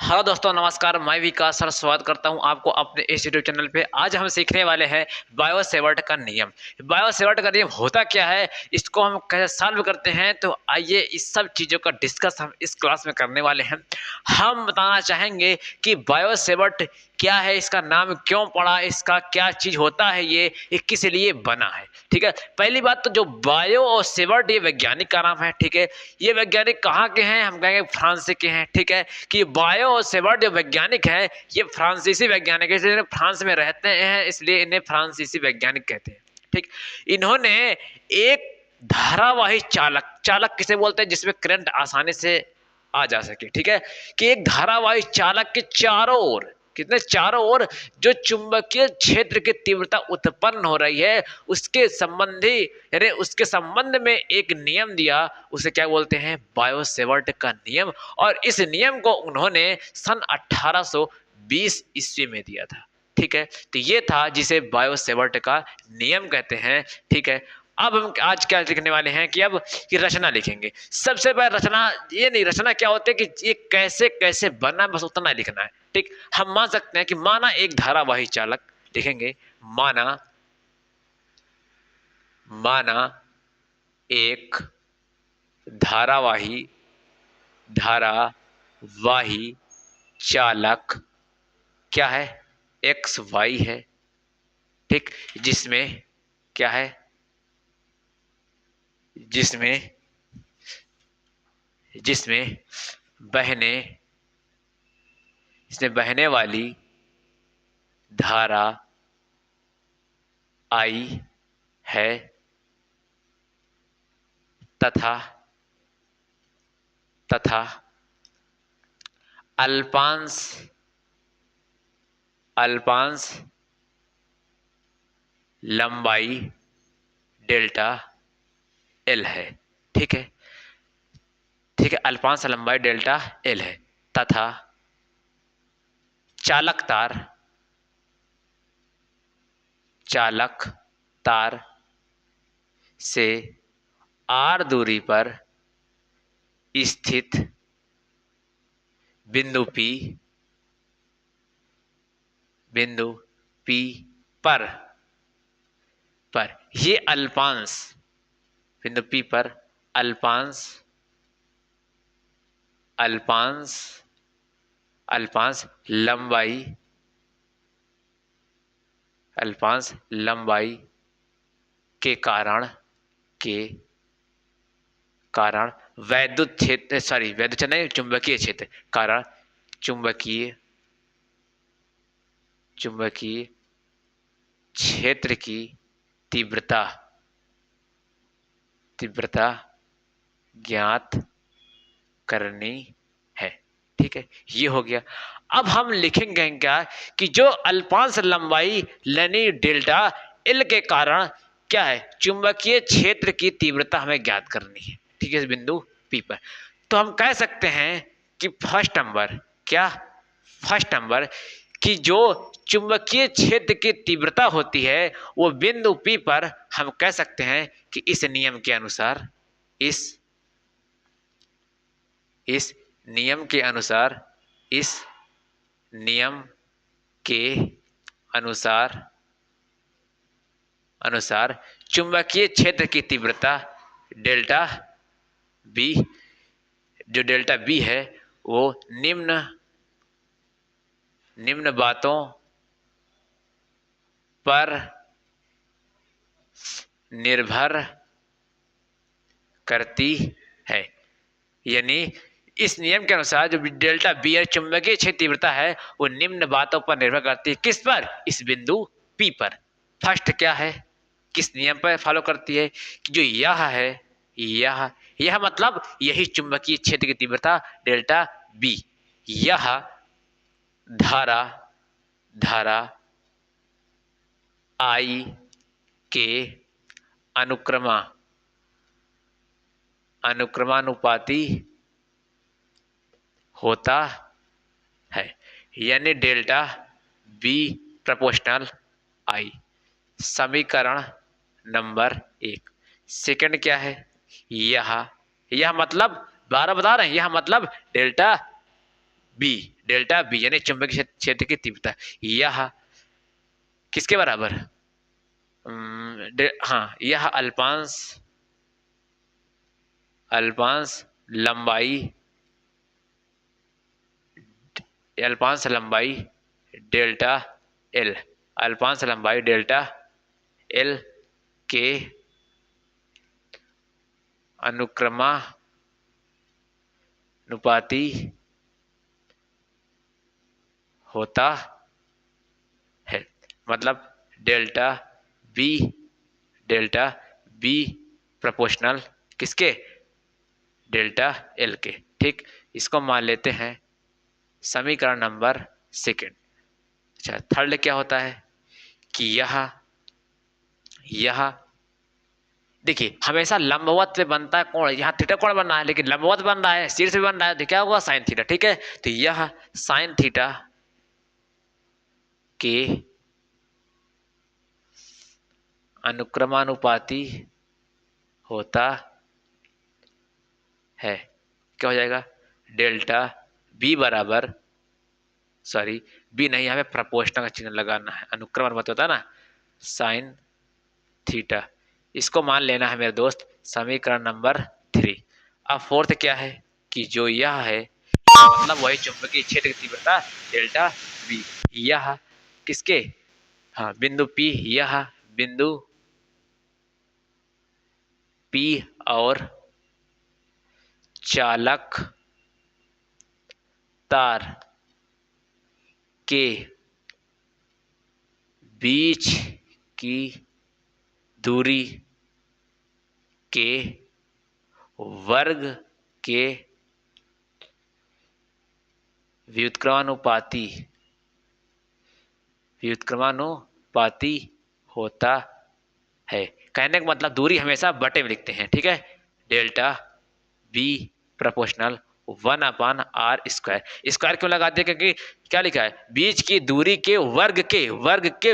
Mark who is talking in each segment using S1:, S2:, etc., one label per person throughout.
S1: Hello दोस्तों, नमस्कार। मैं विकास सर स्वागत करता हूं आपको अपने इस यूट्यूब चैनल पे। आज हम सीखने वाले हैं बायो-सेवर्ट का नियम। बायो-सेवर्ट का नियम होता क्या है, इसको हम कैसे सॉल्व करते हैं, तो आइए इस सब चीज़ों का डिस्कस हम इस क्लास में करने वाले हैं। हम बताना चाहेंगे कि बायो-सेवर्ट क्या है, इसका नाम क्यों पड़ा, इसका क्या चीज़ होता है, ये किस लिए बना है। ठीक है, पहली बात तो जो बायो और सेवर्ट ये वैज्ञानिक का नाम है। ठीक है, ये वैज्ञानिक कहाँ के हैं, हम कहेंगे फ्रांस के हैं। ठीक है, कि बायो और सेवर्ट जो वैज्ञानिक हैं, ये फ्रांसीसी वैज्ञानिक है, इसलिए फ्रांस में रहते हैं, इसलिए इन्हें फ्रांसीसी वैज्ञानिक कहते हैं। ठीक, इन्होंने एक धारावाही चालक चालक किसे बोलते हैं, जिसमें करंट आसानी से आ जा सके। ठीक है, कि एक धारावाही चालक के चारों ओर, कितने चारों ओर जो चुंबकीय क्षेत्र की तीव्रता उत्पन्न हो रही है, उसके संबंधी यानी उसके संबंध में एक नियम दिया, उसे क्या बोलते हैं, बायो-सेवर्ट का नियम। और इस नियम को उन्होंने सन 1820 ईस्वी में दिया था। ठीक है, तो ये था जिसे बायो-सेवर्ट का नियम कहते हैं। ठीक है, अब हम आज क्या लिखने वाले हैं कि अब कि रचना लिखेंगे। सबसे पहले रचना, ये नहीं रचना क्या होती है कि ये कैसे कैसे बना, बस उतना ही लिखना है। ठीक, हम मान सकते हैं कि माना एक धारावाही चालक लिखेंगे। माना माना एक धारावाही धारावाही चालक क्या है, एक्स वाई है। ठीक, जिसमें क्या है, जिसमें जिसमें बहने इसमें बहने वाली धारा आई है तथा तथा अल्पांश अल्पांश लंबाई डेल्टा एल है। ठीक है, ठीक है, अल्पांश लंबाई डेल्टा एल है तथा चालक तार चालक तार से आर दूरी पर स्थित बिंदु बिंदु पी पर पर ये अल्पांश बिंदु पी पर अल्पांश अल्पांश अल्पांश लंबाई अल्पांश लंबाई के के कारण वैद्युत क्षेत्र, सॉरी वैद्युत क्षेत्र नहीं, चुंबकीय क्षेत्र कारण चुंबकीय चुंबकीय क्षेत्र की तीव्रता तीव्रता ज्ञात करनी है। ठीक है, ये हो गया। अब हम लिखेंगे क्या कि जो अल्पांश लंबाई यानी डेल्टा एल के कारण क्या है, चुंबकीय क्षेत्र की तीव्रता हमें ज्ञात करनी है। ठीक है, इस बिंदु पी पर। तो हम कह सकते हैं कि फर्स्ट नंबर क्या, फर्स्ट नंबर कि जो चुंबकीय क्षेत्र की तीव्रता होती है वो बिंदु पी पर हम कह सकते हैं कि इस नियम के अनुसार इस नियम के अनुसार इस नियम के अनुसार अनुसार चुंबकीय क्षेत्र की तीव्रता डेल्टा बी, जो डेल्टा बी है वो निम्न निम्न बातों पर निर्भर करती है। यानी इस नियम के अनुसार जो डेल्टा बी है, चुंबकीय क्षेत्र तीव्रता है, वो निम्न बातों पर निर्भर करती है। किस पर, इस बिंदु पी पर। फर्स्ट क्या है, किस नियम पर फॉलो करती है कि जो यह है, यह मतलब यही चुंबकीय क्षेत्र की तीव्रता डेल्टा बी, यह धारा धारा आई के अनुक्रमानुपाती होता है। यानी डेल्टा बी प्रोपोर्शनल आई, समीकरण नंबर एक। सेकंड क्या है, यह मतलब 12 बता रहे हैं, यह मतलब डेल्टा बी, डेल्टा बी यानी चुंबकीय क्षेत्र की तीव्रता, यह किसके बराबर, हाँ, यह अल्पांश अल्पांश लंबाई अल्पांश लंबाई डेल्टा एल, अल्पांश लंबाई डेल्टा एल के अनुक्रमानुपाती होता है। मतलब delta B delta B proportional किसके, डेल्टा एल के। ठीक, इसको मान लेते हैं समीकरण नंबर सेकेंड। अच्छा, थर्ड क्या होता है कि यह देखिए हमेशा लंबवत पे बनता है कोण, यहाँ थीटा कोण बन रहा है लेकिन लंबवत बन रहा है, शीर्ष भी बन रहा है, तो क्या होगा साइन थीटा। ठीक है, तो यह साइन थीटा के अनुक्रमानुपाती होता है। क्या हो जाएगा, डेल्टा बी बराबर, सॉरी बी नहीं, हमें प्रपोर्शनल का चिन्ह लगाना है, अनुक्रमानुपाती होता है ना, साइन थीटा, इसको मान लेना है मेरे दोस्त समीकरण नंबर 3। अब फोर्थ क्या है कि जो यह है मतलब वही चुंबकीय क्षेत्र की तीव्रता डेल्टा बी, यह किसके, हाँ बिंदु पी, यह बिंदु पी और चालक तार के बीच की दूरी के वर्ग के व्युत्क्रमानुपाती होता है। कहने का मतलब दूरी हमेशा बटे में लिखते हैं। ठीक है, delta B proportional 1/r²। Square क्यों लगाते हैं, क्योंकि क्या लिखा है, बीच की दूरी के वर्ग के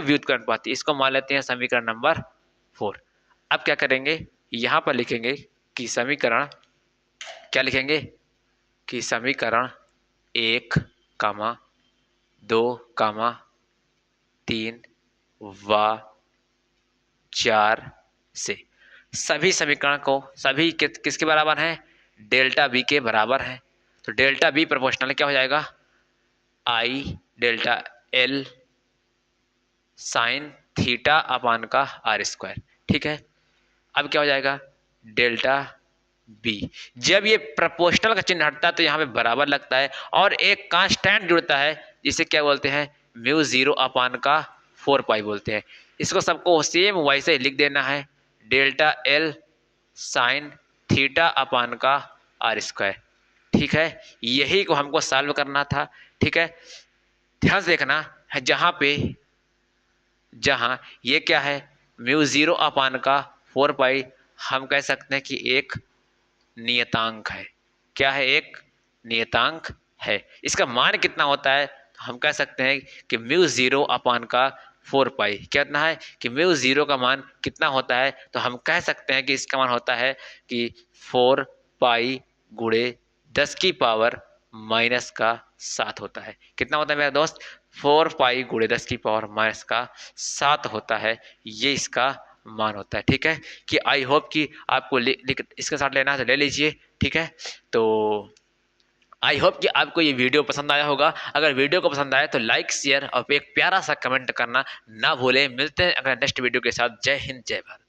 S1: व्युत्क्रमानुपाती, इसको मान लेते हैं समीकरण नंबर 4। अब क्या करेंगे, यहां पर लिखेंगे कि समीकरण, क्या लिखेंगे कि समीकरण 1, 2, 3 व 4 से सभी समीकरण को सभी किसके बराबर हैं, डेल्टा बी के बराबर हैं। तो डेल्टा बी प्रोपोर्शनल क्या हो जाएगा, I delta L sine theta upon का r²। ठीक है, अब क्या हो जाएगा, डेल्टा बी, जब ये प्रोपोर्शनल का चिन्ह हटता है तो यहाँ पे बराबर लगता है और एक कांस्टेंट जुड़ता है जिसे क्या बोलते हैं, μ0 अपान का 4 पाई बोलते हैं। इसको सबको सेम वैसे ही लिख देना है, delta L sine theta upon का r²। ठीक है, यही को हमको सॉल्व करना था। ठीक है, ध्यान से देखना है, जहां ये क्या है, μ0 अपान का 4 पाई, हम कह सकते हैं कि एक नियतांक है। क्या है, एक नियतांक है। इसका मान कितना होता है, हम कह सकते हैं कि μ0 अपान का 4 पाई, कितना है कि μ0 का मान कितना होता है, तो हम कह सकते हैं कि इसका मान होता है कि 4 पाई गुणे 10 की पावर -7 होता है। कितना होता है मेरा दोस्त, 4 पाई गुणे 10 की पावर -7 होता है, ये इसका मान होता है। ठीक है, कि आई होप कि आपको इसके साथ लेना है तो ले लीजिए। ठीक है, तो आई होप कि आपको ये वीडियो पसंद आया होगा। अगर वीडियो को पसंद आया तो लाइक शेयर और एक प्यारा सा कमेंट करना ना भूलें। मिलते हैं अगर नेक्स्ट वीडियो के साथ। जय हिंद, जय भारत।